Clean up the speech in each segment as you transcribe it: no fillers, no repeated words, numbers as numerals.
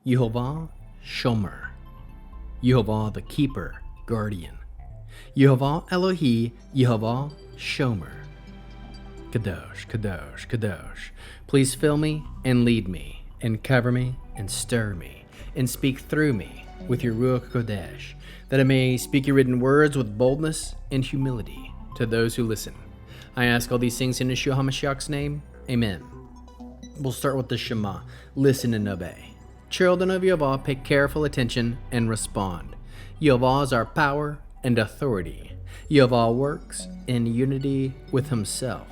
Yehovah Shomer, Yehovah the keeper, guardian, Yehovah Elohei, Yehovah Shomer. Kadosh, Kadosh, Kadosh. Please fill me and lead me, and cover me and stir me, and speak through me with your Ruach Kodesh, that I may speak your written words with boldness and humility to those who listen. I ask all these things in Yeshua HaMashiach's name. Amen. We'll start with the Shema. Listen and obey. Children of Yehovah, pay careful attention and respond. Yehovah is our power and authority. Yehovah works in unity with himself,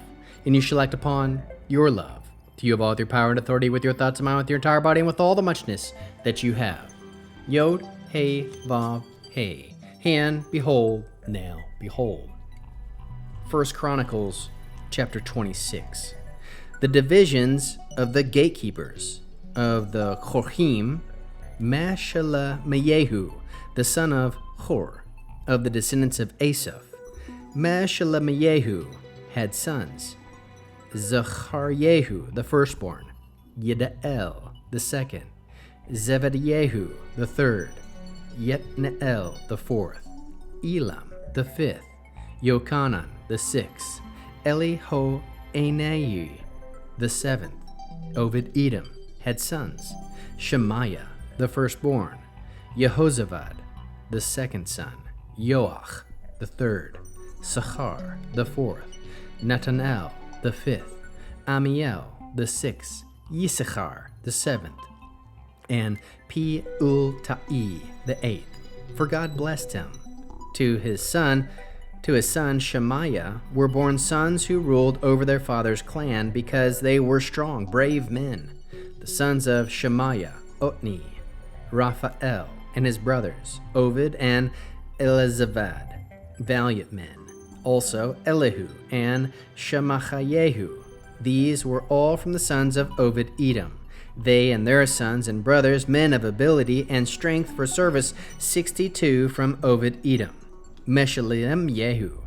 and you shall act upon your love to Yehovah with your power and authority, with your thoughts and mind, with your entire body, and with all the muchness that you have. Yeh-ho-VAH. And behold, now behold. 1 Chronicles chapter 26. The divisions of the gatekeepers of the Chorchim, Meshalemeyehu, the son of Hor, of the descendants of Asaph. Meshalemeyehu had sons: Zecharyehu, the firstborn; Yedi'el, the second; Zebediehu, the third; Yetneel, the fourth; Elam, the fifth; Yochanan, the sixth; Elihoenai, the seventh. Obed-Edom had sons: Shemaiah, the firstborn; Jehozabad, the second son; Yoach, the third; Sachar, the fourth; Nathanael, the fifth; Amiel, the sixth; Yisachar, the seventh; and Peultai, the eighth. For God blessed him. To his son Shemaiah were born sons who ruled over their father's clan, because they were strong, brave men. The sons of Shemaiah: Otni, Raphael, and his brothers, Oved and Elizabad, valiant men. Also Elihu and Shemachayehu. These were all from the sons of Obed-Edom. They and their sons and brothers, men of ability and strength for service, 62 from Obed-Edom. Meshalemeyehu,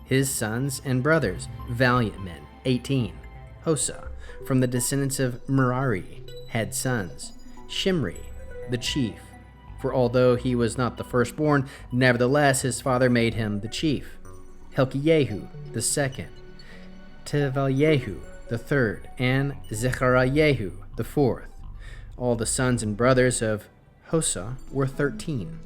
his sons and brothers, valiant men, 18. Hosa, from the descendants of Merari, had sons: Shimri, the chief. For although he was not the firstborn, nevertheless his father made him the chief. Helkiyehu, the second; Tevalyehu, the third; and Zechariahu, the fourth. All the sons and brothers of Hosa were 13.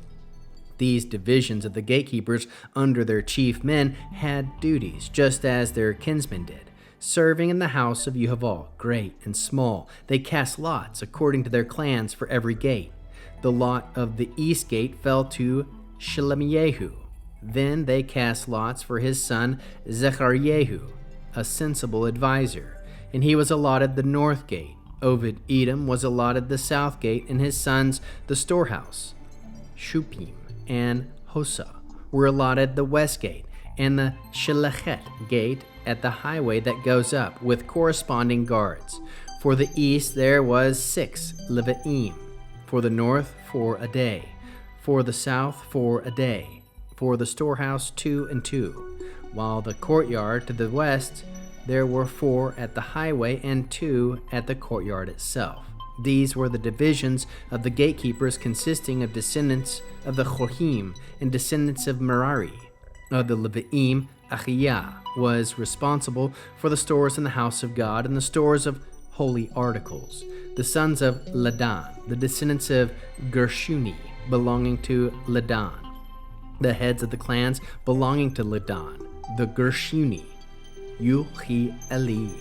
These divisions of the gatekeepers under their chief men had duties, just as their kinsmen did, serving in the house of Yehovah, great and small. They cast lots according to their clans for every gate. The lot of the east gate fell to Shalemeyehu. Then they cast lots for his son Zechariahu, a sensible advisor, and he was allotted the north gate. Obed-Edom was allotted the south gate, and his sons the storehouse. Shupim and Hosa were allotted the west gate, and the Shelechet gate at the highway that goes up, with corresponding guards. For the east there was 6 Levaim, for the north 4 a day, for the south 4 a day, for the storehouse 2 and 2, while the courtyard to the west there were 4 at the highway and 2 at the courtyard itself. These were the divisions of the gatekeepers, consisting of descendants of the Chorchim and descendants of Merari. Of the Levaim, Achiah was responsible for the stores in the house of God and the stores of holy articles. The sons of Ladan, the descendants of Gershuni, belonging to Ladan. The heads of the clans belonging to Ladan, the Gershuni, Yuchieli,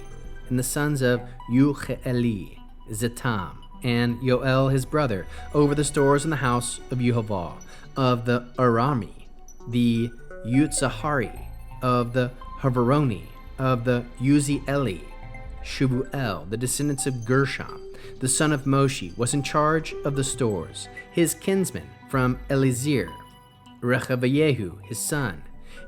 and the sons of Yuchieli, Zetam, and Yoel his brother, over the stores in the house of Yehovah. Of the Arami, the Yutzahari; of the Havaroni; of the Uzieli, Shubuel, the descendants of Gershom, the son of Moshe, was in charge of the stores. His kinsmen from Elizir: Rechabeyehu his son;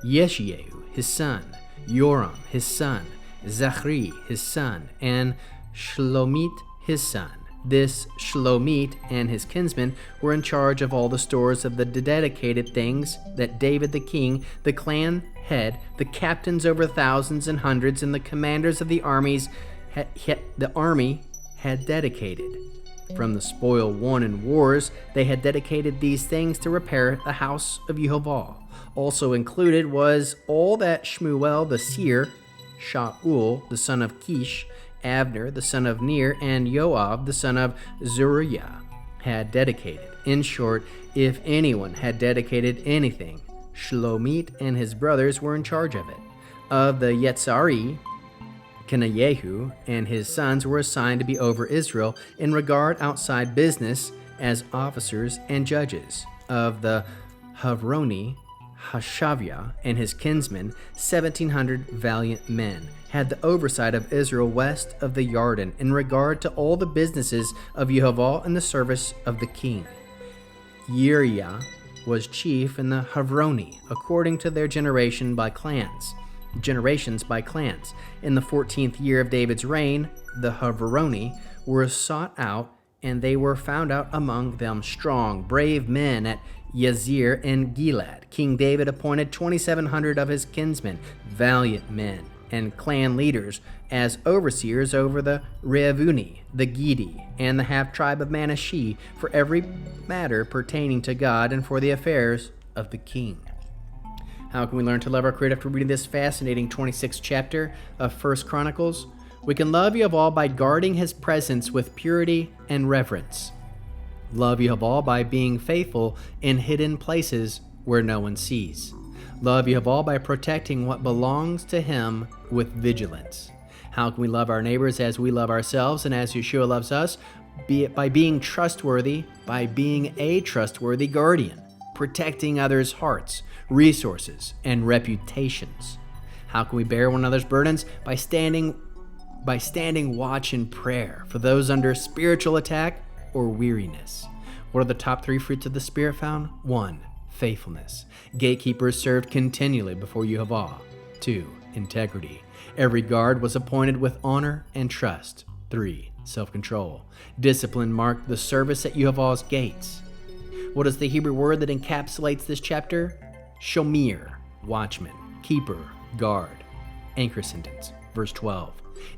Yeshiyehu his son; Yoram his son; Zachri his son; and Shlomit his son. This Shlomit and his kinsmen were in charge of all the stores of the dedicated things that David the king, the clan head, the captains over thousands and hundreds, and the commanders of the army had dedicated. From the spoil won in wars, they had dedicated these things to repair the house of Yehovah. Also included was all that Shmuel the seer, Shaul the son of Kish, Abner the son of Ner, and Yoav the son of Zeruiah had dedicated. In short, if anyone had dedicated anything, Shlomit and his brothers were in charge of it. Of the Yetzari, Kenayehu and his sons were assigned to be over Israel in regard outside business as officers and judges. Of the Havroni, Hashavia and his kinsmen, 1,700 valiant men, had the oversight of Israel west of the Yarden in regard to all the businesses of Yehovah and the service of the king. Uriah was chief in the Havroni, according to their generations by clans. In the 14th year of David's reign, the Havroni were sought out, and they were found out among them strong, brave men at Yazir and Gilad. King David appointed 2,700 of his kinsmen, valiant men, and clan leaders as overseers over the Reavuni, the Gedi, and the half-tribe of Manasseh for every matter pertaining to God and for the affairs of the king. How can we learn to love our Creator after reading this fascinating 26th chapter of 1 Chronicles? We can love Yehovah by guarding His presence with purity and reverence. Love Yehovah by being faithful in hidden places where no one sees. Love Yehovah by protecting what belongs to Him with vigilance. How can we love our neighbors as we love ourselves and as Yeshua loves us? Be it by being trustworthy, by being a trustworthy guardian, protecting others' hearts, resources, and reputations. How can we bear one another's burdens? By standing watch in prayer for those under spiritual attack or weariness. What are the top 3 fruits of the Spirit found? 1. Faithfulness. Gatekeepers served continually before Yehovah. 2. Integrity. Every guard was appointed with honor and trust. 3. Self-control. Discipline marked the service at Yehovah's gates. What is the Hebrew word that encapsulates this chapter? Sho-MEHR, watchman, keeper, guard. Anchor sentence, verse 12.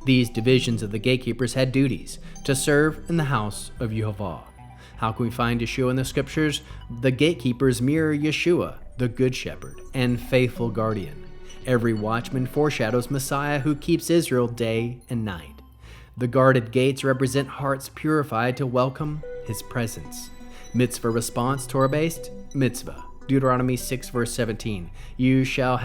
These divisions of the gatekeepers had duties to serve in the house of Yehovah. How can we find Yeshua in the scriptures? The gatekeepers mirror Yeshua, the good shepherd and faithful guardian. Every watchman foreshadows Messiah who keeps Israel day and night. The guarded gates represent hearts purified to welcome His presence. Mitzvah response, Torah-based, mitzvah. Deuteronomy 6 verse 17. You shall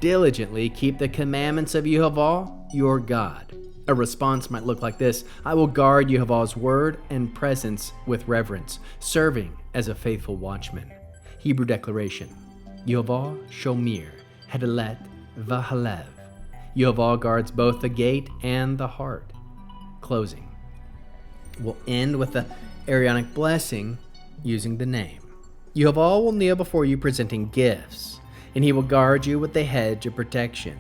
diligently keep the commandments of Yehovah, your God. A response might look like this: I will guard Yehovah's word and presence with reverence, serving as a faithful watchman. Hebrew declaration: Yehovah Shomer, hadelet v'halev. Yehovah guards both the gate and the heart. Closing. We'll end with the Aaronic blessing using the name. Yehovah will kneel before you presenting gifts, and He will guard you with a hedge of protection.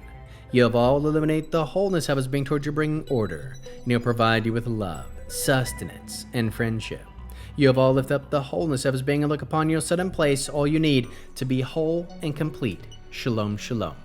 Yehovah will illuminate the wholeness of His being towards you, bringing order, and He'll provide you with love, sustenance, and friendship. Yehovah will lift up the wholeness of His being and look upon you and set in place all you need to be whole and complete. Shalom Shalom.